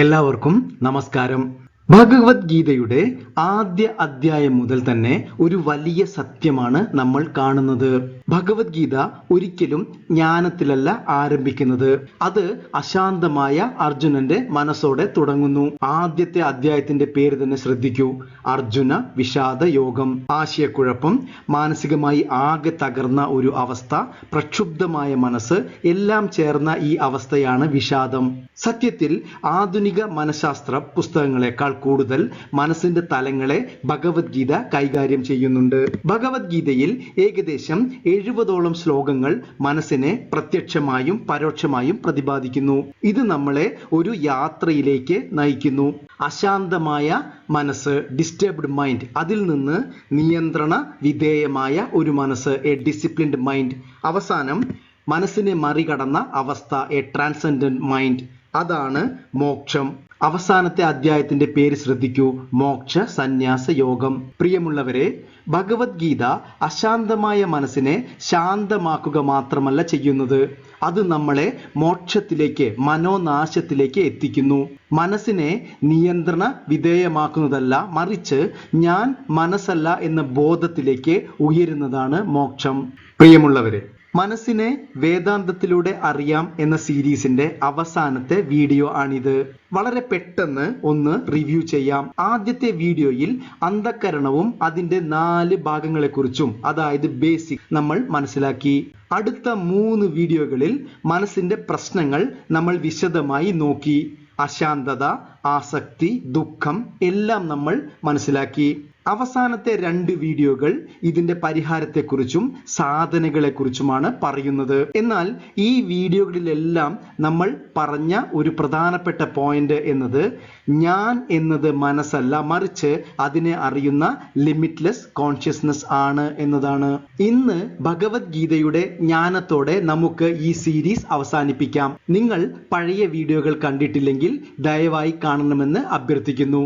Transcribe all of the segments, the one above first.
എല്ലാവർക്കും നമസ്കാരം. ഭഗവത്ഗീതയുടെ ആദ്യ അധ്യായം മുതൽ തന്നെ ഒരു വലിയ സത്യമാണ് നമ്മൾ കാണുന്നത്. ഭഗവത്ഗീത ഒരിക്കലും ജ്ഞാനത്തിലല്ല ആരംഭിക്കുന്നത്. അത് അശാന്തമായ അർജുനന്റെ മനസ്സോടെ തുടങ്ങുന്നു. ആദ്യത്തെ അധ്യായത്തിന്റെ പേര് തന്നെ ശ്രദ്ധിക്കൂ. അർജുന വിഷാദ യോഗം. ആശയക്കുഴപ്പം, മാനസികമായി ആകെ തകർന്ന ഒരു അവസ്ഥ, പ്രക്ഷുബ്ധമായ മനസ്സ്, എല്ലാം ചേർന്ന ഈ അവസ്ഥയാണ് വിഷാദം. സത്യത്തിൽ ആധുനിക മനഃശാസ്ത്ര പുസ്തകങ്ങളെക്കാൾ കൂടുതൽ മനസ്സിന്റെ തലങ്ങളെ ഭഗവത്ഗീത കൈകാര്യം ചെയ്യുന്നുണ്ട്. ഭഗവത്ഗീതയിൽ ഏകദേശം 70ഓളം ശ്ലോകങ്ങൾ മനസ്സിനെ പ്രത്യക്ഷമായും പരോക്ഷമായും പ്രതിപാദിക്കുന്നു. ഇത് നമ്മളെ ഒരു യാത്രയിലേക്ക് നയിക്കുന്നു. അശാന്തമായ മനസ്സ്, ഡിസ്റ്റർബ്ഡ് മൈൻഡ്, അതിൽ നിന്ന് നിയന്ത്രണ വിധേയമായ ഒരു മനസ്സ്, എ ഡിസിപ്ലിൻഡ് മൈൻഡ്. അവസാനം മനസ്സിനെ മറികടന്ന അവസ്ഥ, എ ട്രാൻസെൻഡന്റ് മൈൻഡ്. അതാണ് മോക്ഷം. അവസാനത്തെ അധ്യായത്തിന്റെ പേര് ശ്രദ്ധിക്കൂ. മോക്ഷ സന്യാസ യോഗം. പ്രിയമുള്ളവരെ, ഭഗവത്ഗീത അശാന്തമായ മനസ്സിനെ ശാന്തമാക്കുക മാത്രമല്ല ചെയ്യുന്നത്, അത് നമ്മളെ മോക്ഷത്തിലേക്ക്, മനോനാശത്തിലേക്ക് എത്തിക്കുന്നു. മനസ്സിനെ നിയന്ത്രണ വിധേയമാക്കുന്നതല്ല, മറിച്ച് ഞാൻ മനസ്സല്ല എന്ന ബോധത്തിലേക്ക് ഉയരുന്നതാണ് മോക്ഷം. പ്രിയമുള്ളവരെ, മനസ്സിനെ വേദാന്തത്തിലൂടെ അറിയാം എന്ന സീരീസിന്റെ അവസാനത്തെ വീഡിയോ ആണിത്. വളരെ പെട്ടെന്ന് ഒന്ന് റിവ്യൂ ചെയ്യാം. ആദ്യത്തെ വീഡിയോയിൽ അന്ധക്കരണവും അതിന്റെ 4 ഭാഗങ്ങളെക്കുറിച്ചും, അതായത് ബേസിക്, നമ്മൾ മനസ്സിലാക്കി. അടുത്ത 3 വീഡിയോകളിൽ മനസ്സിന്റെ പ്രശ്നങ്ങൾ നമ്മൾ വിശദമായി നോക്കി. അശാന്തത, ആസക്തി, ദുഃഖം എല്ലാം നമ്മൾ മനസ്സിലാക്കി. അവസാനത്തെ 2 വീഡിയോകൾ ഇതിന്റെ പരിഹാരത്തെക്കുറിച്ചും സാധനകളെക്കുറിച്ചുമാണ് പറയുന്നത്. എന്നാൽ ഈ വീഡിയോകളിലെല്ലാം നമ്മൾ പറഞ്ഞ ഒരു പ്രധാനപ്പെട്ട പോയിന്റ് എന്നത്, ഞാൻ എന്നത് മനസ്സല്ല, മറിച്ച് അതിനെ അറിയുന്ന ലിമിറ്റ്ലെസ് കോൺഷ്യസ്നസ് ആണ് എന്നതാണ്. ഇന്ന് ഭഗവത്ഗീതയുടെ ജ്ഞാനത്തോടെ നമുക്ക് ഈ സീരീസ് അവസാനിപ്പിക്കാം. നിങ്ങൾ പഴയ വീഡിയോകൾ കണ്ടിട്ടില്ലെങ്കിൽ ദയവായി കാണണമെന്ന് അഭ്യർത്ഥിക്കുന്നു.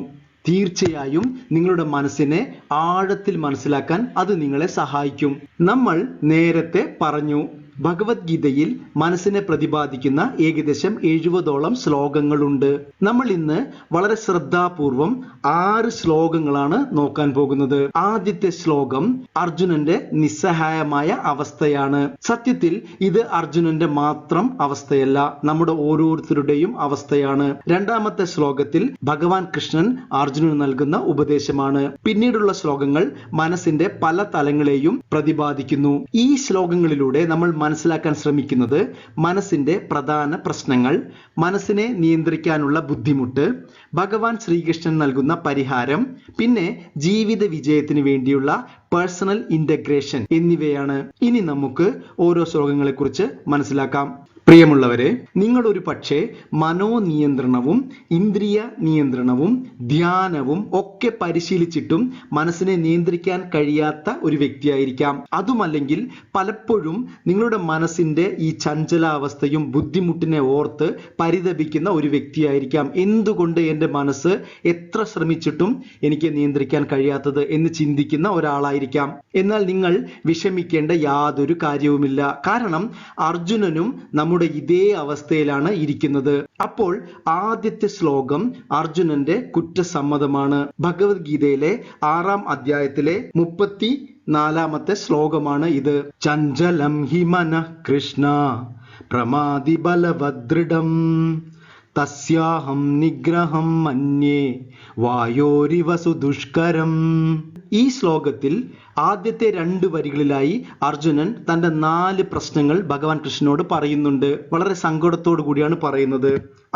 തീർച്ചയായും നിങ്ങളുടെ മനസ്സിനെ ആഴത്തിൽ മനസ്സിലാക്കാൻ അത് നിങ്ങളെ സഹായിക്കും. നമ്മൾ നേരത്തെ പറഞ്ഞു, ഭഗവത്ഗീതയിൽ മനസ്സിനെ പ്രതിപാദിക്കുന്ന ഏകദേശം 70ഓളം ശ്ലോകങ്ങളുണ്ട്. നമ്മൾ ഇന്ന് വളരെ ശ്രദ്ധാപൂർവം 6 ശ്ലോകങ്ങളാണ് നോക്കാൻ പോകുന്നത്. ആദ്യത്തെ ശ്ലോകം അർജുനന്റെ നിസ്സഹായമായ അവസ്ഥയാണ്. സത്യത്തിൽ ഇത് അർജുനന്റെ മാത്രം അവസ്ഥയല്ല, നമ്മുടെ ഓരോരുത്തരുടെയും അവസ്ഥയാണ്. രണ്ടാമത്തെ ശ്ലോകത്തിൽ ഭഗവാൻ കൃഷ്ണൻ അർജുനന് നൽകുന്ന ഉപദേശമാണ്. പിന്നീടുള്ള ശ്ലോകങ്ങൾ മനസ്സിന്റെ പല തലങ്ങളെയും പ്രതിപാദിക്കുന്നു. ഈ ശ്ലോകങ്ങളിലൂടെ നമ്മൾ മനസ്സിലാക്കാൻ ശ്രമിക്കുന്നത് മനസ്സിന്റെ പ്രധാന പ്രശ്നങ്ങൾ, മനസ്സിനെ നിയന്ത്രിക്കാനുള്ള ബുദ്ധിമുട്ട്, ഭഗവാൻ ശ്രീകൃഷ്ണൻ നൽകുന്ന പരിഹാരം, പിന്നെ ജീവിത വിജയത്തിന് വേണ്ടിയുള്ള പേഴ്സണൽ ഇന്റഗ്രേഷൻ എന്നിവയാണ്. ഇനി നമുക്ക് ഓരോ ശ്ലോകങ്ങളെക്കുറിച്ച് മനസ്സിലാക്കാം. പ്രിയമുള്ളവരെ, നിങ്ങൾ ഒരു പക്ഷേ മനോനിയന്ത്രണവും ഇന്ദ്രിയ നിയന്ത്രണവും ധ്യാനവും ഒക്കെ പരിശീലിച്ചിട്ടും മനസ്സിനെ നിയന്ത്രിക്കാൻ കഴിയാത്ത ഒരു വ്യക്തിയായിരിക്കാം. അതുമല്ലെങ്കിൽ പലപ്പോഴും നിങ്ങളുടെ മനസ്സിന്റെ ഈ ചഞ്ചലാവസ്ഥയും ബുദ്ധിമുട്ടിനെ ഓർത്ത് പരിതപിക്കുന്ന ഒരു വ്യക്തിയായിരിക്കാം. എന്തുകൊണ്ട് എൻ്റെ മനസ്സ് എത്ര ശ്രമിച്ചിട്ടും എനിക്ക് നിയന്ത്രിക്കാൻ കഴിയാത്തത് എന്ന് ചിന്തിക്കുന്ന ഒരാളായിരിക്കാം. എന്നാൽ നിങ്ങൾ വിഷമിക്കേണ്ട യാതൊരു കാര്യവുമില്ല. കാരണം അർജുനനും നമ്മുടെ ഇതേ അവസ്ഥയിലാണ് ഇരിക്കുന്നത്. അപ്പോൾ ആദ്യത്തെ ശ്ലോകം അർജുനന്റെ കുറ്റസമ്മതമാണ്. ഭഗവത്ഗീതയിലെ 6-ാം അധ്യായത്തിലെ 34-ാമത്തെ ശ്ലോകമാണ് ഇത്. ചഞ്ചലം ഹി മനഃ കൃഷ്ണ പ്രമാദി ബലവദൃഢം തസ്യാഹം നിഗ്രഹം മന്യേ വായോരിവ സുദുഷ്കരം. ഈ ശ്ലോകത്തിൽ ആദ്യത്തെ 2 വരികളിലായി അർജുനൻ തന്റെ 4 പ്രശ്നങ്ങൾ ഭഗവാൻ കൃഷ്ണനോട് പറയുന്നുണ്ട്. വളരെ സങ്കടത്തോടു കൂടിയാണ് പറയുന്നത്.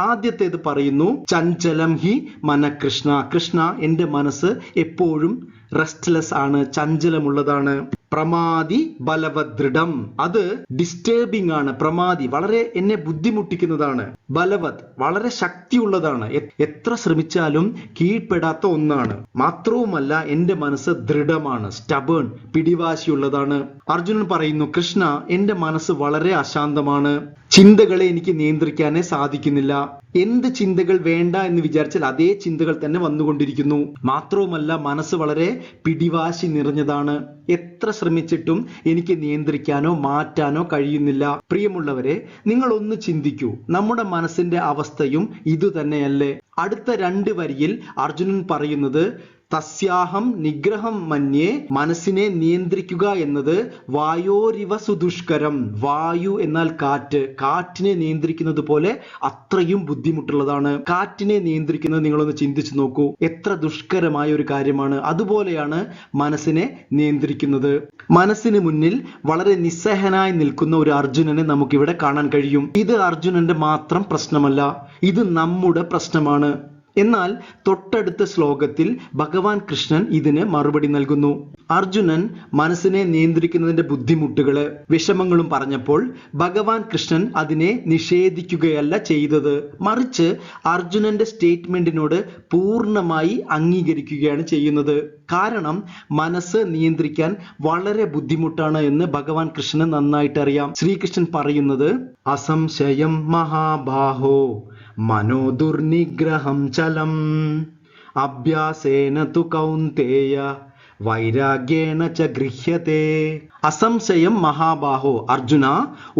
ആദ്യത്തേത് പറയുന്നു, ചഞ്ചലം ഹി മന കൃഷ്ണ. കൃഷ്ണ, എൻ്റെ മനസ്സ് എപ്പോഴും റെസ്റ്റ്ലെസ് ആണ്, ചഞ്ചലമുള്ളതാണ്. പ്രമാദി ബലവദൃഢം, അത് ഡിസ്റ്റർബിംഗ് ആണ്. പ്രമാദി, വളരെ എന്നെ ബുദ്ധിമുട്ടിക്കുന്നതാണ്. ബലവത്, വളരെ ശക്തിയുള്ളതാണ്, എത്ര ശ്രമിച്ചാലും കീഴ്പ്പെടാത്ത ഒന്നാണ്. മാത്രവുമല്ല എൻ്റെ മനസ്സ് ദൃഢമാണ്, സ്റ്റബേൺ, പിടിവാശിയുള്ളതാണ്. അർജുനൻ പറയുന്നു, കൃഷ്ണ, എൻ്റെ മനസ്സ് വളരെ അശാന്തമാണ്, ചിന്തകളെ എനിക്ക് നിയന്ത്രിക്കാനേ സാധിക്കുന്നില്ല. എന്ത് ചിന്തകൾ വേണ്ട എന്ന് വിചാരിച്ചാൽ അതേ ചിന്തകൾ തന്നെ വന്നുകൊണ്ടിരിക്കുന്നു. മാത്രവുമല്ല മനസ്സ് വളരെ പിടിവാശി നിറഞ്ഞതാണ്. എത്ര ശ്രമിച്ചിട്ടും എനിക്ക് നിയന്ത്രിക്കാനോ മാറ്റാനോ കഴിയുന്നില്ല. പ്രിയമുള്ളവരെ, നിങ്ങൾ ഒന്ന് ചിന്തിക്കൂ, നമ്മുടെ മനസ്സിന്റെ അവസ്ഥയും ഇതുതന്നെയല്ലേ? അടുത്ത 2 വരിയിൽ അർജുനൻ പറയുന്നത് തസ്യാഹം നിഗ്രഹം മന്യേ, മനസ്സിനെ നിയന്ത്രിക്കുക എന്നത് വായോരിവ സുദുഷ്കരം. വായു എന്നാൽ കാറ്റ്, കാറ്റിനെ നിയന്ത്രിക്കുന്നത് പോലെ അത്രയും ബുദ്ധിമുട്ടുള്ളതാണ്. കാറ്റിനെ നിയന്ത്രിക്കുന്നത് നിങ്ങളൊന്ന് ചിന്തിച്ചു നോക്കൂ, എത്ര ദുഷ്കരമായ ഒരു കാര്യമാണ്. അതുപോലെയാണ് മനസ്സിനെ നിയന്ത്രിക്കുന്നത്. മനസ്സിന് മുന്നിൽ വളരെ നിസ്സഹനായി നിൽക്കുന്ന ഒരു അർജുനനെ നമുക്കിവിടെ കാണാൻ കഴിയും. ഇത് അർജുനന്റെ മാത്രം പ്രശ്നമല്ല, ഇത് നമ്മുടെ പ്രശ്നമാണ്. എന്നാൽ തൊട്ടടുത്ത ശ്ലോകത്തിൽ ഭഗവാൻ കൃഷ്ണൻ ഇതിന് മറുപടി നൽകുന്നു. അർജുനൻ മനസ്സിനെ നിയന്ത്രിക്കുന്നതിന്റെ ബുദ്ധിമുട്ടുകള്, വിഷമങ്ങളും പറഞ്ഞപ്പോൾ ഭഗവാൻ കൃഷ്ണൻ അതിനെ നിഷേധിക്കുകയല്ല ചെയ്തത്, മറിച്ച് അർജുനന്റെ സ്റ്റേറ്റ്മെന്റിനോട് പൂർണ്ണമായി അംഗീകരിക്കുകയാണ് ചെയ്യുന്നത്. കാരണം മനസ്സ് നിയന്ത്രിക്കാൻ വളരെ ബുദ്ധിമുട്ടാണ് എന്ന് ഭഗവാൻ കൃഷ്ണന് നന്നായിട്ട് അറിയാം. ശ്രീകൃഷ്ണൻ പറയുന്നത് അസംശയം മഹാബാഹോ മനോദുർനിഗ്രഹം ചലം അഭ്യാസേന തു കൗന്തേയ വൈരാഗ്യേന ച ഗൃഹ്യത്തെ. അസംശയം മഹാബാഹോ, അർജുന,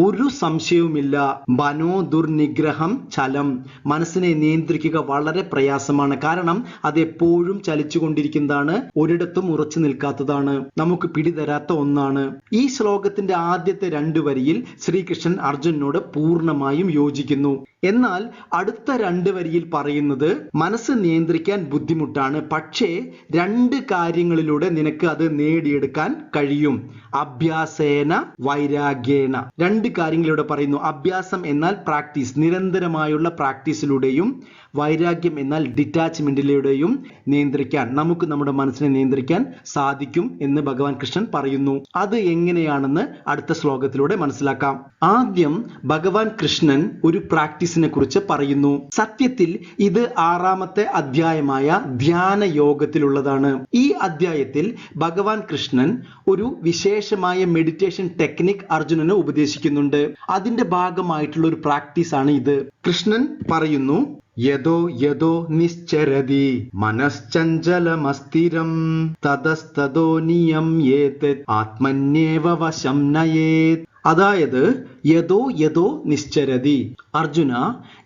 ഒരു സംശയവുമില്ല. മനോ ദുർനിഗ്രഹം ചലം, മനസ്സിനെ നിയന്ത്രിക്കുക വളരെ പ്രയാസമാണ്. കാരണം അത് എപ്പോഴും ചലിച്ചുകൊണ്ടിരിക്കുന്നതാണ്, ഒരിടത്തും ഉറച്ചു നിൽക്കാത്തതാണ്, നമുക്ക് പിടിതരാത്ത ഒന്നാണ്. ഈ ശ്ലോകത്തിന്റെ ആദ്യത്തെ 2 വരിയിൽ ശ്രീകൃഷ്ണൻ അർജുനനോട് പൂർണ്ണമായും യോജിക്കുന്നു. എന്നാൽ അടുത്ത 2 വരിയിൽ പറയുന്നത് മനസ്സ് നിയന്ത്രിക്കാൻ ബുദ്ധിമുട്ടാണ്, പക്ഷേ 2 കാര്യങ്ങളിലൂടെ നിനക്ക് അത് നേടിയെടുക്കാൻ കഴിയും. അഭ്യാസേന വൈരാഗ്യേന, 2 കാര്യങ്ങളിലൂടെ പറയുന്നു. അഭ്യാസം എന്നാൽ പ്രാക്ടീസ്, നിരന്തരമായുള്ള പ്രാക്ടീസിലൂടെയും വൈരാഗ്യം എന്നാൽ ഡിറ്റാച്ച്മെന്റിലൂടെയും നിയന്ത്രിക്കാൻ, നമുക്ക് നമ്മുടെ മനസ്സിനെ നിയന്ത്രിക്കാൻ സാധിക്കും എന്ന് ഭഗവാൻ കൃഷ്ണൻ പറയുന്നു. അത് എങ്ങനെയാണെന്ന് അടുത്ത ശ്ലോകത്തിലൂടെ മനസ്സിലാക്കാം. ആദ്യം ഭഗവാൻ കൃഷ്ണൻ ഒരു പ്രാക്ടീസിനെ കുറിച്ച് പറയുന്നു. സത്യത്തിൽ ഇത് 6ാമത്തെ അധ്യായമായ ധ്യാന യോഗത്തിലുള്ളതാണ്. ഈ അധ്യായത്തിൽ ഭഗവാൻ കൃഷ്ണൻ ഒരു വിശേഷമായ മെഡിറ്റേഷൻ ടെക്നിക് അർജുനന് ഉപദേശിക്കുന്നുണ്ട്. അതിന്റെ ഭാഗമായിട്ടുള്ള ഒരു പ്രാക്ടീസ് ആണ് ഇത്. കൃഷ്ണൻ പറയുന്നു, യദോ യദോ നിശ്ചരതി മനശ്ചഞ്ചലമസ്ഥിരം തതസ്തതോ നിയമ്യേത് ആത്മന്യേവ വശം നയേത്. അതായത് യദോ യദോ നിശ്ചരതി, അർജുന,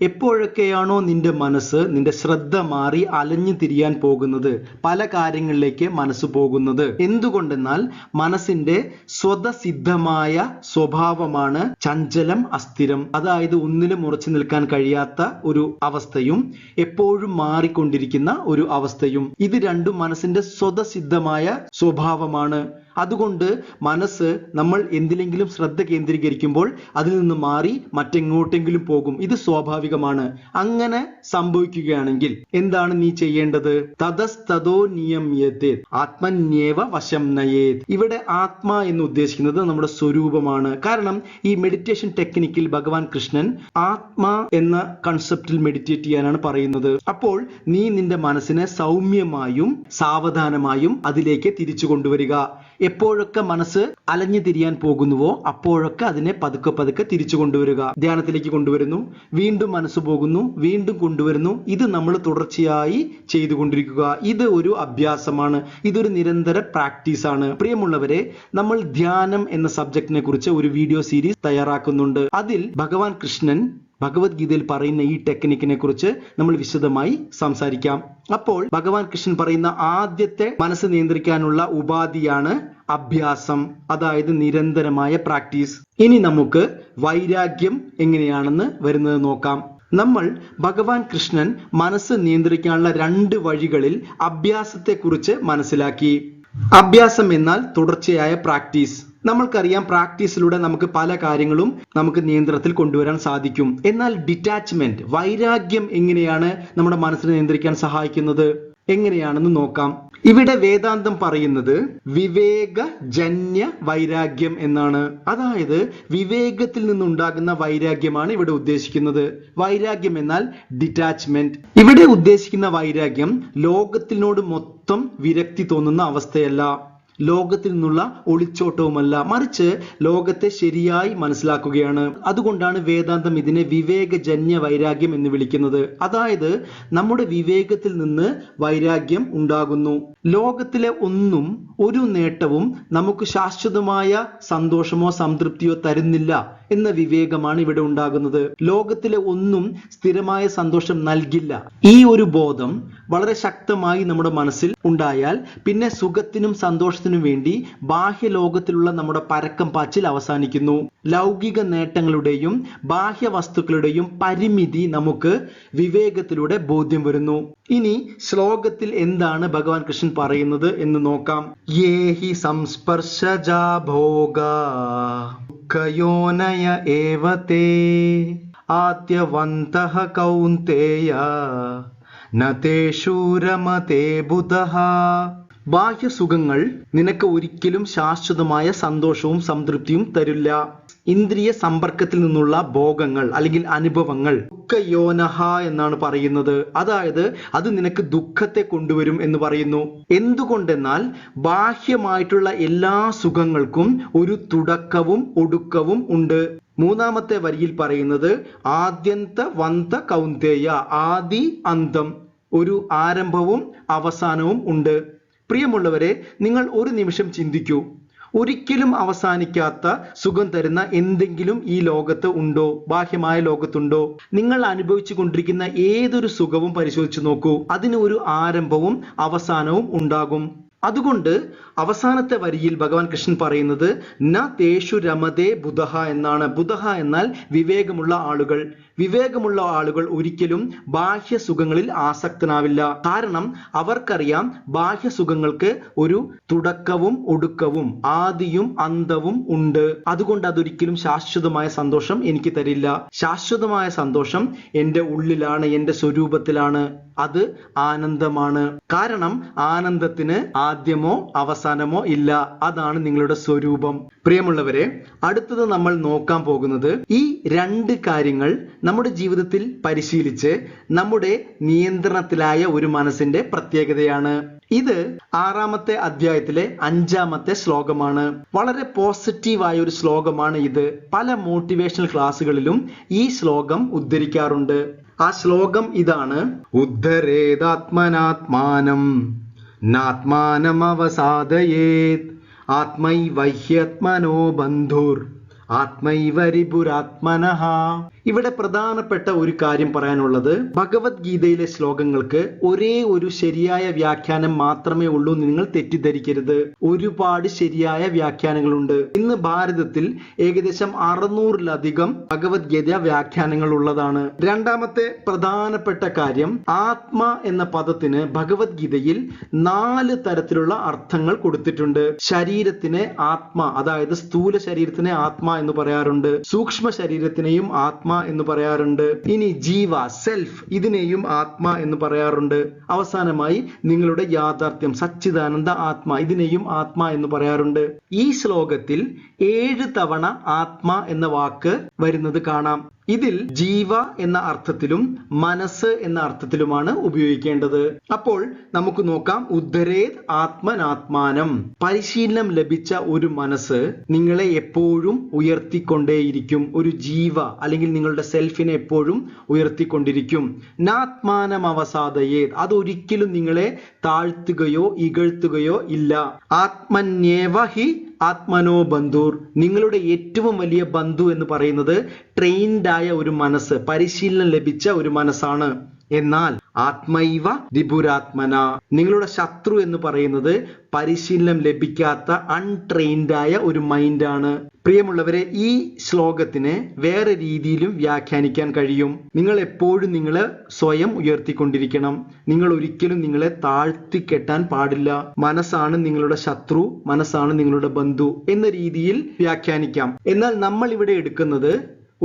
എപ്പോഴൊക്കെയാണോ നിന്റെ മനസ്സ്, നിന്റെ ശ്രദ്ധ മാറി അലഞ്ഞു തിരിയാൻ പോകുന്നത്, പല കാര്യങ്ങളിലേക്ക് മനസ്സ് പോകുന്നത്, എന്തുകൊണ്ടെന്നാൽ മനസ്സിന്റെ സ്വതസിദ്ധമായ സ്വഭാവമാണ് ചഞ്ചലം അസ്ഥിരം. അതായത് ഒന്നിലും ഉറച്ചു നിൽക്കാൻ കഴിയാത്ത ഒരു അവസ്ഥയും എപ്പോഴും മാറിക്കൊണ്ടിരിക്കുന്ന ഒരു അവസ്ഥയും. ഇത് രണ്ടും മനസ്സിന്റെ സ്വതസിദ്ധമായ സ്വഭാവമാണ്. അതുകൊണ്ട് മനസ്സ് നമ്മൾ എന്തിലെങ്കിലും ശ്രദ്ധ കേന്ദ്രീകരിക്കുമ്പോൾ അതിൽ നിന്ന് മാറി മറ്റെങ്ങോട്ടെങ്കിലും പോകും. ഇത് സ്വാഭാവികമാണ്. അങ്ങനെ സംഭവിക്കുകയാണെങ്കിൽ എന്താണ് നീ ചെയ്യേണ്ടത്? തതസ്തതോ നിയമ്യത്തെ ആത്മന്യേവ വശം നയേത്. ഇവിടെ ആത്മ എന്ന് ഉദ്ദേശിക്കുന്നത് നമ്മുടെ സ്വരൂപമാണ്. കാരണം ഈ മെഡിറ്റേഷൻ ടെക്നിക്കിൽ ഭഗവാൻ കൃഷ്ണൻ ആത്മ എന്ന കൺസെപ്റ്റിൽ മെഡിറ്റേറ്റ് ചെയ്യാനാണ് പറയുന്നത്. അപ്പോൾ നീ നിന്റെ മനസ്സിനെ സൗമ്യമായും സാവധാനമായും അതിലേക്ക് തിരിച്ചു കൊണ്ടുവരിക. എപ്പോഴൊക്കെ മനസ്സ് അലഞ്ഞു തിരിയാൻ പോകുന്നുവോ അപ്പോഴൊക്കെ അതിനെ പതുക്കെ പതുക്കെ തിരിച്ചു കൊണ്ടുവരിക. ധ്യാനത്തിലേക്ക് കൊണ്ടുവരുന്നു, വീണ്ടും മനസ്സ് പോകുന്നു, വീണ്ടും കൊണ്ടുവരുന്നു. ഇത് നമ്മൾ തുടർച്ചയായി ചെയ്തുകൊണ്ടിരിക്കുക. ഇത് ഒരു അഭ്യാസമാണ്, ഇതൊരു നിരന്തര പ്രാക്ടീസ് ആണ്. പ്രിയമുള്ളവരെ, നമ്മൾ ധ്യാനം എന്ന സബ്ജക്റ്റിനെ കുറിച്ച് ഒരു വീഡിയോ സീരീസ് തയ്യാറാക്കുന്നുണ്ട്. അതിൽ ഭഗവാൻ കൃഷ്ണൻ ഭഗവത്ഗീതയിൽ പറയുന്ന ഈ ടെക്നിക്കിനെ കുറിച്ച് നമ്മൾ വിശദമായി സംസാരിക്കാം. അപ്പോൾ ഭഗവാൻ കൃഷ്ണൻ പറയുന്ന ആദ്യത്തെ മനസ്സ് നിയന്ത്രിക്കാനുള്ള ഉപാധിയാണ് അഭ്യാസം, അതായത് നിരന്തരമായ പ്രാക്ടീസ്. ഇനി നമുക്ക് വൈരാഗ്യം എങ്ങനെയാണെന്ന് വരുന്നത് നോക്കാം. നമ്മൾ ഭഗവാൻ കൃഷ്ണൻ മനസ്സ് നിയന്ത്രിക്കാനുള്ള 2 വഴികളിൽ അഭ്യാസത്തെക്കുറിച്ച് മനസ്സിലാക്കി. അഭ്യാസം എന്നാൽ തുടർച്ചയായ പ്രാക്ടീസ്. നമ്മൾക്കറിയാം, പ്രാക്ടീസിലൂടെ നമുക്ക് പല കാര്യങ്ങളും നമുക്ക് നിയന്ത്രണത്തിൽ കൊണ്ടുവരാൻ സാധിക്കും. എന്നാൽ ഡിറ്റാച്ച്മെന്റ്, വൈരാഗ്യം എങ്ങനെയാണ് നമ്മുടെ മനസ്സിനെ നിയന്ത്രിക്കാൻ സഹായിക്കുന്നത് എങ്ങനെയാണെന്ന് നോക്കാം. ഇവിടെ വേദാന്തം പറയുന്നത് വിവേകജന്യ വൈരാഗ്യം എന്നാണ്. അതായത് വിവേകത്തിൽ നിന്നുണ്ടാകുന്ന വൈരാഗ്യമാണ് ഇവിടെ ഉദ്ദേശിക്കുന്നത്. വൈരാഗ്യം എന്നാൽ ഡിറ്റാച്ച്മെന്റ്. ഇവിടെ ഉദ്ദേശിക്കുന്ന വൈരാഗ്യം ലോകത്തിനോട് മൊത്തം വിരക്തി തോന്നുന്ന അവസ്ഥയല്ല. ലോകത്തിൽ നിന്നുള്ള ഒളിച്ചോട്ടവുമല്ല, മറിച്ച് ലോകത്തെ ശരിയായി മനസ്സിലാക്കുകയാണ്. അതുകൊണ്ടാണ് വേദാന്തം ഇതിനെ വിവേകജന്യ വൈരാഗ്യം എന്ന് വിളിക്കുന്നത്. അതായത് നമ്മുടെ വിവേകത്തിൽ നിന്ന് വൈരാഗ്യം ഉണ്ടാകുന്നു. ലോകത്തിലെ ഒന്നും ഒരു നേട്ടവും നമുക്ക് ശാശ്വതമായ സന്തോഷമോ സംതൃപ്തിയോ തരുന്നില്ല എന്ന വിവേകമാണ് ഇവിടെ ഉണ്ടാകുന്നത്. ലോകത്തിലെ ഒന്നും സ്ഥിരമായ സന്തോഷം നൽകില്ല. ഈ ഒരു ബോധം വളരെ ശക്തമായി നമ്മുടെ മനസ്സിൽ ഉണ്ടായാൽ പിന്നെ സുഖത്തിനും സന്തോഷത്തിനും വേണ്ടി ബാഹ്യ ലോകത്തിലുള്ള നമ്മുടെ പരക്കം പാച്ചിൽ അവസാനിക്കുന്നു. ലൗകിക നേട്ടങ്ങളുടെയും ബാഹ്യ വസ്തുക്കളുടെയും പരിമിതി നമുക്ക് വിവേകത്തിലൂടെ ബോധ്യം വരുന്നു. ഇനി ശ്ലോകത്തിൽ എന്താണ് ഭഗവാൻ കൃഷ്ണൻ പറയുന്നത് എന്ന് നോക്കാം. യേഹി സംസ്പർശജാ ഭോഗ ദുഃഖയോനയ ഏവതേ ആദ്യവന്തഃ കൗന്തേയ നതേഷു രമതേ ബുധഃ. ബാഹ്യസുഖങ്ങൾ നിനക്ക് ഒരിക്കലും ശാശ്വതമായ സന്തോഷവും സംതൃപ്തിയും തരില്ല. ഇന്ദ്രിയ സമ്പർക്കത്തിൽ നിന്നുള്ള ഭോഗങ്ങൾ അല്ലെങ്കിൽ അനുഭവങ്ങൾ ദുഃഖയോനഹ എന്നാണ് പറയുന്നത്. അതായത് അത് നിനക്ക് ദുഃഖത്തെ കൊണ്ടുവരും എന്ന് പറയുന്നു. എന്തുകൊണ്ടെന്നാൽ ബാഹ്യമായിട്ടുള്ള എല്ലാ സുഖങ്ങൾക്കും ഒരു തുടക്കവും ഒടുക്കവും ഉണ്ട്. മൂന്നാമത്തെ വരിയിൽ പറയുന്നത് ആദ്യന്ത വന്ത കൗന്തേയ, ആദി അന്തം, ഒരു ആരംഭവും അവസാനവും ഉണ്ട്. പ്രിയമുള്ളവരെ, നിങ്ങൾ ഒരു നിമിഷം ചിന്തിക്കൂ. ഒരിക്കലും അവസാനിക്കാത്ത സുഖം തരുന്ന എന്തെങ്കിലും ഈ ലോകത്ത് ഉണ്ടോ? ബാഹ്യമായ ലോകത്തുണ്ടോ? നിങ്ങൾ അനുഭവിച്ചു കൊണ്ടിരിക്കുന്ന ഏതൊരു സുഖവും പരിശോധിച്ചു നോക്കൂ. അതിന് ഒരു ആരംഭവും അവസാനവും ഉണ്ടാകും. അതുകൊണ്ട് അവസാനത്തെ വരിയിൽ ഭഗവാൻ കൃഷ്ണൻ പറയുന്നത് ന തേഷു രമതേ ബുധഃ എന്നാണ്. ബുധഃ എന്നാൽ വിവേകമുള്ള ആളുകൾ. വിവേകമുള്ള ആളുകൾ ഒരിക്കലും ബാഹ്യ സുഖങ്ങളിൽ ആസക്തനാവില്ല. കാരണം അവർക്കറിയാം ബാഹ്യ സുഖങ്ങൾക്ക് ഒരു തുടക്കവും ഒടുക്കവും ആദിയും അന്തവും ഉണ്ട്. അതുകൊണ്ട് അതൊരിക്കലും ശാശ്വതമായ സന്തോഷം എനിക്ക് തരില്ല. ശാശ്വതമായ സന്തോഷം എൻ്റെ ഉള്ളിലാണ്, എൻ്റെ സ്വരൂപത്തിലാണ്. അത് ആനന്ദമാണ്. കാരണം ആനന്ദത്തിന് ആദ്യമോ അവസാനമോ ഇല്ല. അതാണ് നിങ്ങളുടെ സ്വരൂപം. പ്രിയമുള്ളവരെ, അടുത്തത് നമ്മൾ നോക്കാൻ പോകുന്നത് ഈ രണ്ട് കാര്യങ്ങൾ നമ്മുടെ ജീവിതത്തിൽ പരിശീലിച്ച് നമ്മുടെ നിയന്ത്രണത്തിലായ ഒരു മനസ്സിന്റെ പ്രത്യേകതയാണ്. ഇത് 6-ാമത്തെ അധ്യായത്തിലെ 5-ാമത്തെ ശ്ലോകമാണ്. വളരെ പോസിറ്റീവായ ഒരു ശ്ലോകമാണ് ഇത്. പല മോട്ടിവേഷണൽ ക്ലാസ്സുകളിലും ഈ ശ്ലോകം ഉദ്ധരിക്കാറുണ്ട്. ആ ശ്ലോകം ഇതാണ്: ഉദ്ധരേതാത്മനാത്മാനം നാത്മാനം അവസാദയേത് ആത്മൈവഹ്യത്മനോ ബന്ധുർ ആത്മൈവരിപുരാത്മനഃ. ഇവിടെ പ്രധാനപ്പെട്ട ഒരു കാര്യം പറയാനുള്ളത്, ഭഗവത്ഗീതയിലെ ശ്ലോകങ്ങൾക്ക് ഒരേ ഒരു ശരിയായ വ്യാഖ്യാനം മാത്രമേ ഉള്ളൂ എന്ന് നിങ്ങൾ തെറ്റിദ്ധരിക്കരുത്. ഒരുപാട് ശരിയായ വ്യാഖ്യാനങ്ങളുണ്ട്. ഇന്ന് ഭാരതത്തിൽ ഏകദേശം 600-ലധികം ഭഗവത്ഗീത വ്യാഖ്യാനങ്ങൾ ഉള്ളതാണ്. രണ്ടാമത്തെ പ്രധാനപ്പെട്ട കാര്യം, ആത്മ എന്ന പദത്തിന് ഭഗവത്ഗീതയിൽ 4 തരത്തിലുള്ള അർത്ഥങ്ങൾ കൊടുത്തിട്ടുണ്ട്. ശരീരത്തിന് ആത്മ, അതായത് സ്ഥൂല ശരീരത്തിന് ആത്മ എന്ന് പറയാറുണ്ട്. സൂക്ഷ്മ ശരീരത്തിനെയും ആത്മ എന്ന് പറയാറുണ്ട്. ഇനി ജീവ, സെൽഫ്, ഇതിനെയും ആത്മ എന്ന് പറയാറുണ്ട്. അവസാനമായി നിങ്ങളുടെ യാഥാർത്ഥ്യം, സച്ചിദാനന്ദ ആത്മ, ഇതിനെയും ആത്മ എന്ന് പറയാറുണ്ട്. ഈ ശ്ലോകത്തിൽ 7 തവണ ആത്മ എന്ന വാക്ക് വരുന്നത് കാണാം. ഇതിൽ ജീവ എന്ന അർത്ഥത്തിലും മനസ്സ് എന്ന അർത്ഥത്തിലുമാണ് ഉപയോഗിക്കേണ്ടത്. അപ്പോൾ നമുക്ക് നോക്കാം. ഉദ്ധരേത് ആത്മനാത്മാനം. പരിശീലനം ലഭിച്ച ഒരു മനസ്സ് നിങ്ങളെ എപ്പോഴും ഉയർത്തിക്കൊണ്ടേയിരിക്കും. ഒരു ജീവ അല്ലെങ്കിൽ നിങ്ങളുടെ സെൽഫിനെ എപ്പോഴും ഉയർത്തിക്കൊണ്ടിരിക്കും. നാത്മാനം അവസാദയേത്, അതൊരിക്കലും നിങ്ങളെ താഴ്ത്തുകയോ ഇകഴ്ത്തുകയോ ഇല്ല. ആത്മന്യേവ ഹി ആത്മനോ ബന്ധുർ. നിങ്ങളുടെ ഏറ്റവും വലിയ ബന്ധു എന്ന് പറയുന്നത് ട്രെയിൻഡ് ആയ ഒരു മനസ്സ്, പരിശീലനം ലഭിച്ച ഒരു മനസ്സാണ്. എന്നാൽ ആത്മൈവ ദിപുരാത്മന, നിങ്ങളുടെ ശത്രു എന്ന് പറയുന്നത് പരിശീലനം ലഭിക്കാത്ത അൺട്രെയിൻഡ് ആയ ഒരു മൈൻഡാണ്. പ്രിയമുള്ളവരെ, ഈ ശ്ലോകത്തിനെ വേറെ രീതിയിലും വ്യാഖ്യാനിക്കാൻ കഴിയും. നിങ്ങൾ എപ്പോഴും നിങ്ങളെ സ്വയം ഉയർത്തിക്കൊണ്ടിരിക്കണം. നിങ്ങൾ ഒരിക്കലും നിങ്ങളെ താഴ്ത്തിക്കെട്ടാൻ പാടില്ല. മനസ്സാണ് നിങ്ങളുടെ ശത്രു, മനസ്സാണ് നിങ്ങളുടെ ബന്ധു എന്ന രീതിയിൽ വ്യാഖ്യാനിക്കാം. എന്നാൽ നമ്മൾ ഇവിടെ എടുക്കുന്നത്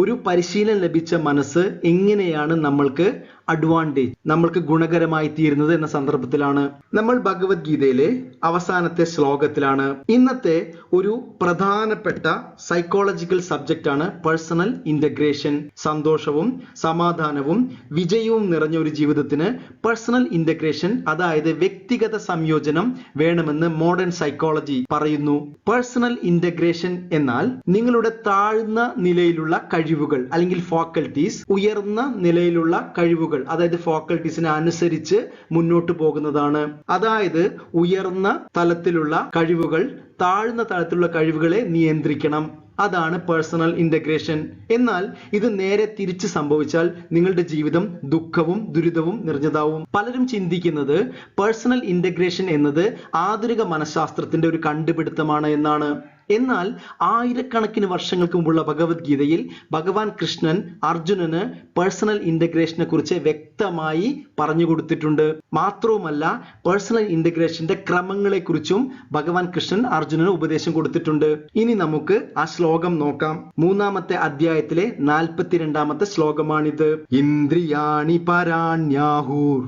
ഒരു പരിശീലനം ലഭിച്ച മനസ്സ് എങ്ങനെയാണ് നമ്മൾക്ക് അഡ്വാൻറ്റേജ്, നമ്മൾക്ക് ഗുണകരമായി തീരുന്നത് എന്ന സന്ദർഭത്തിലാണ്. നമ്മൾ ഭഗവത്ഗീതയിലെ അവസാനത്തെ ശ്ലോകത്തിലാണ്. ഇന്നത്തെ ഒരു പ്രധാനപ്പെട്ട സൈക്കോളജിക്കൽ സബ്ജക്റ്റ് ആണ് പേഴ്സണൽ ഇന്റഗ്രേഷൻ. സന്തോഷവും സമാധാനവും വിജയവും നിറഞ്ഞ ഒരു ജീവിതത്തിന് പേഴ്സണൽ ഇന്റഗ്രേഷൻ, അതായത് വ്യക്തിഗത സംയോജനം വേണമെന്ന് മോഡേൺ സൈക്കോളജി പറയുന്നു. പേഴ്സണൽ ഇന്റഗ്രേഷൻ എന്നാൽ നിങ്ങളുടെ താഴ്ന്ന നിലയിലുള്ള കഴിവുകൾ അല്ലെങ്കിൽ ഫാക്കൽറ്റീസ് ഉയർന്ന നിലയിലുള്ള കഴിവുകൾ, അതായത് ഫാക്കൽറ്റീസിനെ അനുസരിച്ച് മുന്നോട്ട് പോകുന്നതാണ്. അതായത് ഉയർന്ന തലത്തിലുള്ള കഴിവുകൾ താഴ്ന്ന തലത്തിലുള്ള കഴിവുകളെ നിയന്ത്രിക്കണം. അതാണ് പേഴ്സണൽ ഇന്റഗ്രേഷൻ. എന്നാൽ ഇത് നേരെ തിരിച്ച് സംഭവിച്ചാൽ നിങ്ങളുടെ ജീവിതം ദുഃഖവും ദുരിതവും നിറഞ്ഞതാവും. പലരും ചിന്തിക്കുന്നത് പേഴ്സണൽ ഇന്റഗ്രേഷൻ എന്നത് ആധുനിക മനഃശാസ്ത്രത്തിന്റെ ഒരു കണ്ടുപിടുത്തമാണ് എന്നാണ്. എന്നാൽ ആയിരക്കണക്കിന് വർഷങ്ങൾക്ക് മുമ്പുള്ള ഭഗവത്ഗീതയിൽ ഭഗവാൻ കൃഷ്ണൻ അർജുനന് പേഴ്സണൽ ഇന്റഗ്രേഷനെ കുറിച്ച് വ്യക്തമായി പറഞ്ഞു കൊടുത്തിട്ടുണ്ട്. മാത്രവുമല്ല, പേഴ്സണൽ ഇന്റഗ്രേഷന്റെ ക്രമങ്ങളെ കുറിച്ചും ഭഗവാൻ കൃഷ്ണൻ അർജുനന് ഉപദേശം കൊടുത്തിട്ടുണ്ട്. ഇനി നമുക്ക് ആ ശ്ലോകം നോക്കാം. 3-ാമത്തെ അധ്യായത്തിലെ 42-ാമത്തെ ശ്ലോകമാണിത്. ഇന്ദ്രിയാണി പരാണ്യാഹൂർ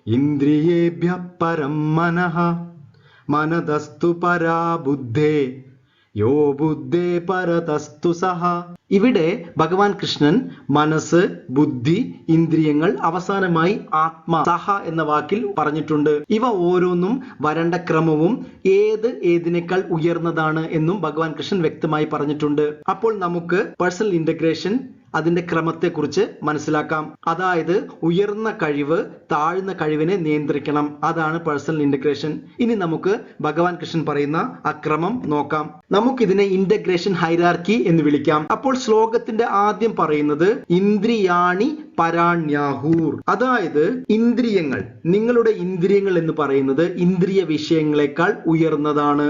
ഇന്ദ്രിയേഭ്യ പരം മനഃ മനതസ്തു പരാ ബുദ്ധേ യോ ബുദ്ധേ പരതസ്തു സഹ. ഇവിടെ ഭഗവാൻ കൃഷ്ണൻ മനസ്സ്, ബുദ്ധി, ഇന്ദ്രിയങ്ങൾ, അവസാനമായി ആത്മ, സഹ എന്ന വാക്കിൽ പറഞ്ഞിട്ടുണ്ട്. ഇവ ഓരോന്നും വരേണ്ട ക്രമവും ഏതിനേക്കാൾ ഉയർന്നതാണ് എന്നും ഭഗവാൻ കൃഷ്ണൻ വ്യക്തമായി പറഞ്ഞിട്ടുണ്ട്. അപ്പോൾ നമുക്ക് പേഴ്സണൽ ഇന്റഗ്രേഷൻ അതിന്റെ ക്രമത്തെക്കുറിച്ച് മനസ്സിലാക്കാം. അതായത് ഉയർന്ന കഴിവ് താഴ്ന്ന കഴിവിനെ നിയന്ത്രിക്കണം. അതാണ് പേഴ്സണൽ ഇന്റഗ്രേഷൻ. ഇനി നമുക്ക് ഭഗവാൻ കൃഷ്ണൻ പറയുന്ന ആ ക്രമം നോക്കാം. നമുക്കിതിനെ ഇന്റഗ്രേഷൻ ഹൈറാർക്കി എന്ന് വിളിക്കാം. അപ്പോൾ ശ്ലോകത്തിന്റെ ആദ്യം പറയുന്നത് ഇന്ദ്രിയാണി പരാണ്യാഹൂർ, അതായത് ഇന്ദ്രിയങ്ങൾ, നിങ്ങളുടെ ഇന്ദ്രിയങ്ങൾ എന്ന് പറയുന്നത് ഇന്ദ്രിയ വിഷയങ്ങളെക്കാൾ ഉയർന്നതാണ്.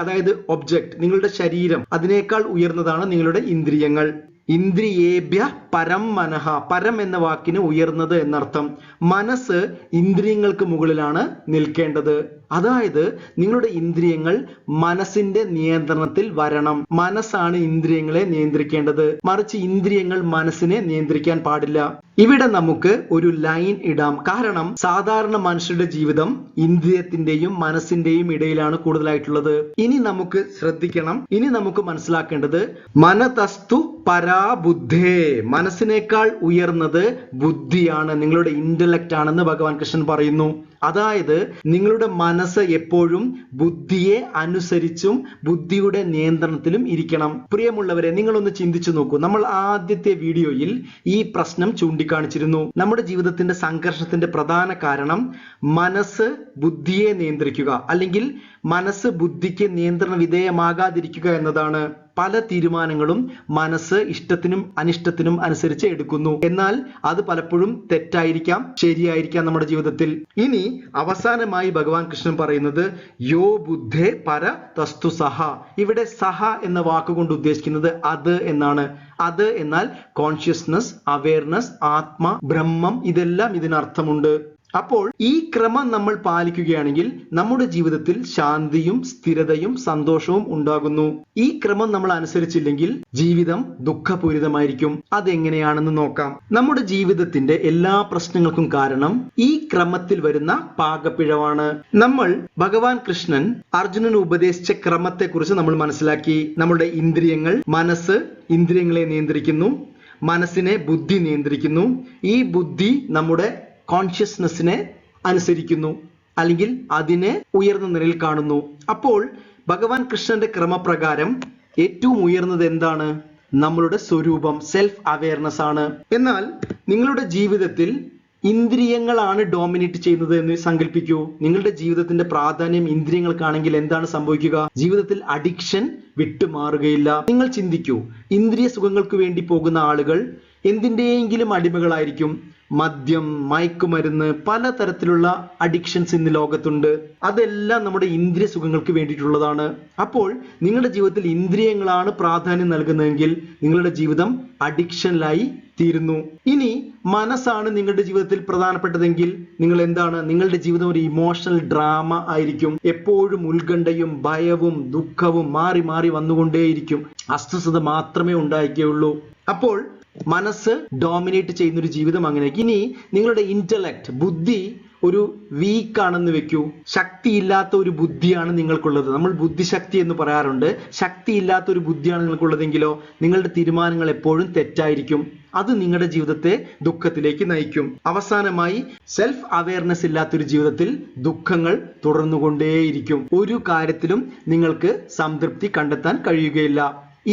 അതായത് ഒബ്ജക്റ്റ്, നിങ്ങളുടെ ശരീരം, അതിനേക്കാൾ ഉയർന്നതാണ് നിങ്ങളുടെ ഇന്ദ്രിയങ്ങൾ. ഇന്ദ്രിയേഭ്യ പരം മനഃ, പരം എന്ന വാക്കിന് ഉയർന്നത് എന്നർത്ഥം. മനസ്സ് ഇന്ദ്രിയങ്ങൾക്ക് മുകളിലാണ് നിൽക്കേണ്ടത്. അതായത് നിങ്ങളുടെ ഇന്ദ്രിയങ്ങൾ മനസ്സിന്റെ നിയന്ത്രണത്തിൽ വരണം. മനസ്സാണ് ഇന്ദ്രിയങ്ങളെ നിയന്ത്രിക്കേണ്ടത്, മറിച്ച് ഇന്ദ്രിയങ്ങൾ മനസ്സിനെ നിയന്ത്രിക്കാൻ പാടില്ല. ഇവിടെ നമുക്ക് ഒരു ലൈൻ ഇടാം. കാരണം സാധാരണ മനുഷ്യരുടെ ജീവിതം ഇന്ദ്രിയത്തിന്റെയും മനസ്സിന്റെയും ഇടയിലാണ് കൂടുതലായിട്ടുള്ളത്. ഇനി നമുക്ക് ശ്രദ്ധിക്കണം. ഇനി നമുക്ക് മനസ്സിലാക്കേണ്ടത് മനതസ്തു പരാബുദ്ധേ, മനസ്സിനേക്കാൾ ഉയർന്നത് ബുദ്ധിയാണ്, നിങ്ങളുടെ ഇന്റലക്ട് ആണെന്ന് ഭഗവാൻ കൃഷ്ണൻ പറയുന്നു. അതായത് നിങ്ങളുടെ മനസ്സ് എപ്പോഴും ബുദ്ധിയെ അനുസരിച്ചും ബുദ്ധിയുടെ നിയന്ത്രണത്തിലും ഇരിക്കണം. പ്രിയമുള്ളവരെ, നിങ്ങളൊന്ന് ചിന്തിച്ചു നോക്കൂ. നമ്മൾ ആദ്യത്തെ വീഡിയോയിൽ ഈ പ്രശ്നം ചൂണ്ടിക്കാണിച്ചിരുന്നു. നമ്മുടെ ജീവിതത്തിന്റെ സംഘർഷത്തിന്റെ പ്രധാന കാരണം മനസ്സ് ബുദ്ധിയെ നിയന്ത്രിക്കുക, അല്ലെങ്കിൽ മനസ്സ് ബുദ്ധിക്ക് നിയന്ത്രണ വിധേയമാകാതിരിക്കുക എന്നതാണ്. പല തീരുമാനങ്ങളും മനസ്സ് ഇഷ്ടത്തിനും അനിഷ്ടത്തിനും അനുസരിച്ച് എടുക്കുന്നു. എന്നാൽ അത് പലപ്പോഴും തെറ്റായിരിക്കാം, ശരിയായിരിക്കാം നമ്മുടെ ജീവിതത്തിൽ. ഇനി അവസാനമായി ഭഗവാൻ കൃഷ്ണൻ പറയുന്നത് യോ ബുദ്ധേ പര തസ്തു സഹ. ഇവിടെ സഹ എന്ന വാക്കുകൊണ്ട് ഉദ്ദേശിക്കുന്നത് അത് എന്നാണ്. അത് എന്നാൽ കോൺഷ്യസ്നസ്, അവയർനെസ്, ആത്മ, ബ്രഹ്മം, ഇതെല്ലാം ഇതിനർത്ഥമുണ്ട്. അപ്പോൾ ഈ ക്രമം നമ്മൾ പാലിക്കുകയാണെങ്കിൽ നമ്മുടെ ജീവിതത്തിൽ ശാന്തിയും സ്ഥിരതയും സന്തോഷവും ഉണ്ടാകുന്നു. ഈ ക്രമം നമ്മൾ അനുസരിച്ചില്ലെങ്കിൽ ജീവിതം ദുഃഖപൂരിതമായിരിക്കും. അതെങ്ങനെയാണെന്ന് നോക്കാം. നമ്മുടെ ജീവിതത്തിന്റെ എല്ലാ പ്രശ്നങ്ങൾക്കും കാരണം ഈ ക്രമത്തിൽ വരുന്ന പാകപ്പിഴവാണ്. നമ്മൾ ഭഗവാൻ കൃഷ്ണൻ അർജുനന് ഉപദേശിച്ച ക്രമത്തെക്കുറിച്ച് നമ്മൾ മനസ്സിലാക്കി. നമ്മുടെ ഇന്ദ്രിയങ്ങൾ, മനസ്സ് ഇന്ദ്രിയങ്ങളെ നിയന്ത്രിക്കുന്നു, മനസ്സിനെ ബുദ്ധി നിയന്ത്രിക്കുന്നു. ഈ ബുദ്ധി നമ്മുടെ കോൺഷ്യസ്നെസ്സിനെ അനുസരിക്കുന്നു, അല്ലെങ്കിൽ അതിനെ ഉയർന്ന നിലയിൽ കാണുന്നു. അപ്പോൾ ഭഗവാൻ കൃഷ്ണന്റെ ക്രമപ്രകാരം ഏറ്റവും ഉയർന്നത് എന്താണ്? നമ്മളുടെ സ്വരൂപം, സെൽഫ് അവയർനെസ് ആണ്. എന്നാൽ നിങ്ങളുടെ ജീവിതത്തിൽ ഇന്ദ്രിയങ്ങളാണ് ഡോമിനേറ്റ് ചെയ്യുന്നത് എന്ന് സങ്കല്പിക്കൂ. നിങ്ങളുടെ ജീവിതത്തിന്റെ പ്രാധാന്യം ഇന്ദ്രിയങ്ങൾക്കാണെങ്കിൽ എന്താണ് സംഭവിക്കുക? ജീവിതത്തിൽ അഡിക്ഷൻ വിട്ടുമാറുകയില്ല. നിങ്ങൾ ചിന്തിക്കൂ, ഇന്ദ്രിയ സുഖങ്ങൾക്ക് വേണ്ടി പോകുന്ന ആളുകൾ എന്തിന്റെയെങ്കിലും അടിമകളായിരിക്കും. മദ്യം, മയക്കുമരുന്ന്, പലതരത്തിലുള്ള അഡിക്ഷൻസ് ഇന്ന് ലോകത്തുണ്ട്. അതെല്ലാം നമ്മുടെ ഇന്ദ്രിയ സുഖങ്ങൾക്ക് വേണ്ടിയിട്ടുള്ളതാണ്. അപ്പോൾ നിങ്ങളുടെ ജീവിതത്തിൽ ഇന്ദ്രിയങ്ങളാണ് പ്രാധാന്യം നൽകുന്നതെങ്കിൽ നിങ്ങളുടെ ജീവിതം അഡിക്ഷനിലായി തീരുന്നു. ഇനി മനസ്സാണ് നിങ്ങളുടെ ജീവിതത്തിൽ പ്രധാനപ്പെട്ടതെങ്കിൽ നിങ്ങൾ എന്താണ്? നിങ്ങളുടെ ജീവിതം ഒരു ഇമോഷണൽ ഡ്രാമ ആയിരിക്കും. എപ്പോഴും ഉത്കണ്ഠയും ഭയവും ദുഃഖവും മാറി മാറി വന്നുകൊണ്ടേയിരിക്കും. അസ്വസ്ഥത മാത്രമേ ഉണ്ടായിരിക്കുകയുള്ളൂ. അപ്പോൾ മനസ്സ് ഡോമിനേറ്റ് ചെയ്യുന്ന ഒരു ജീവിതം അങ്ങനെ. ഇനി നിങ്ങളുടെ ഇന്റലക്ട്, ബുദ്ധി ഒരു വീക്കാണെന്ന് വെക്കൂ. ശക്തിയില്ലാത്ത ഒരു ബുദ്ധിയാണ് നിങ്ങൾക്കുള്ളത്. നമ്മൾ ബുദ്ധിശക്തി എന്ന് പറയാറുണ്ട്. ശക്തിയില്ലാത്ത ഒരു ബുദ്ധിയാണ് നിങ്ങൾക്കുള്ളതെങ്കിലോ നിങ്ങളുടെ തീരുമാനങ്ങൾ എപ്പോഴും തെറ്റായിരിക്കും. അത് നിങ്ങളുടെ ജീവിതത്തെ ദുഃഖത്തിലേക്ക് നയിക്കും. അവസാനമായി, സെൽഫ് അവയർനെസ് ഇല്ലാത്തൊരു ജീവിതത്തിൽ ദുഃഖങ്ങൾ തുടർന്നുകൊണ്ടേയിരിക്കും. ഒരു കാര്യത്തിലും നിങ്ങൾക്ക് സംതൃപ്തി കണ്ടെത്താൻ കഴിയുകയില്ല.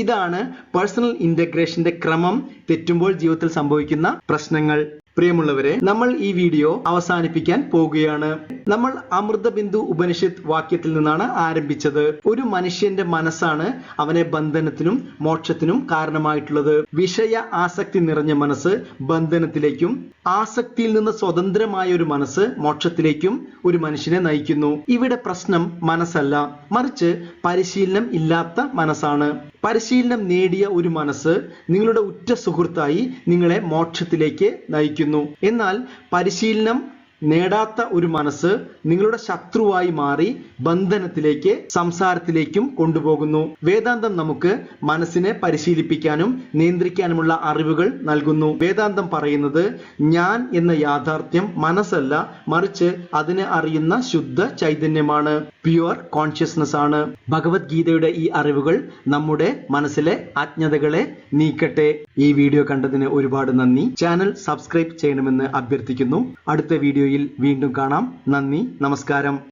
ഇതാണ് പേഴ്സണൽ ഇന്റഗ്രേഷന്റെ ക്രമം തെറ്റുമ്പോൾ ജീവിതത്തിൽ സംഭവിക്കുന്ന പ്രശ്നങ്ങൾ. പ്രിയമുള്ളവരെ, നമ്മൾ ഈ വീഡിയോ അവസാനിപ്പിക്കാൻ പോകുകയാണ്. നമ്മൾ അമൃതബിന്ദു ഉപനിഷത്ത് വാക്യത്തിൽ നിന്നാണ് ആരംഭിച്ചത്. ഒരു മനുഷ്യന്റെ മനസ്സാണ് അവനെ ബന്ധനത്തിനും മോക്ഷത്തിനും കാരണമായിട്ടുള്ളത്. വിഷയ ആസക്തി നിറഞ്ഞ മനസ്സ് ബന്ധനത്തിലേക്കും ആസക്തിയിൽ നിന്ന് സ്വതന്ത്രമായ ഒരു മനസ്സ് മോക്ഷത്തിലേക്കും ഒരു മനുഷ്യനെ നയിക്കുന്നു. ഇവിടെ പ്രശ്നം മനസ്സല്ല, മറിച്ച് പരിശീലനം ഇല്ലാത്ത മനസ്സാണ്. പരിശീലനം നേടിയ ഒരു മനസ്സ് നിങ്ങളുടെ ഉറ്റ സുഹൃത്തായി നിങ്ങളെ മോക്ഷത്തിലേക്ക് നയിക്കുന്നു. എന്നാൽ പരിശീലനം നേടാത്ത ഒരു മനസ്സ് നിങ്ങളുടെ ശത്രുവായി മാറി ബന്ധനത്തിലേക്ക്, സംസാരത്തിലേക്കും കൊണ്ടുപോകുന്നു. വേദാന്തം നമുക്ക് മനസ്സിനെ പരിശീലിപ്പിക്കാനും നിയന്ത്രിക്കാനുമുള്ള അറിവുകൾ നൽകുന്നു. വേദാന്തം പറയുന്നത് ഞാൻ എന്ന യാഥാർത്ഥ്യം മനസ്സല്ല, മറിച്ച് അതിനെ അറിയുന്ന ശുദ്ധ ചൈതന്യമാണ്, പ്യുവർ കോൺഷ്യസ്നസ് ആണ്. ഭഗവത്ഗീതയുടെ ഈ അറിവുകൾ നമ്മുടെ മനസ്സിലെ അജ്ഞതകളെ നീക്കട്ടെ. ഈ വീഡിയോ കണ്ടതിന് ഒരുപാട് നന്ദി. ചാനൽ സബ്സ്ക്രൈബ് ചെയ്യണമെന്ന് അഭ്യർത്ഥിക്കുന്നു. അടുത്ത വീഡിയോയിൽ വീണ്ടും കാണാം. നന്ദി, നമസ്കാരം.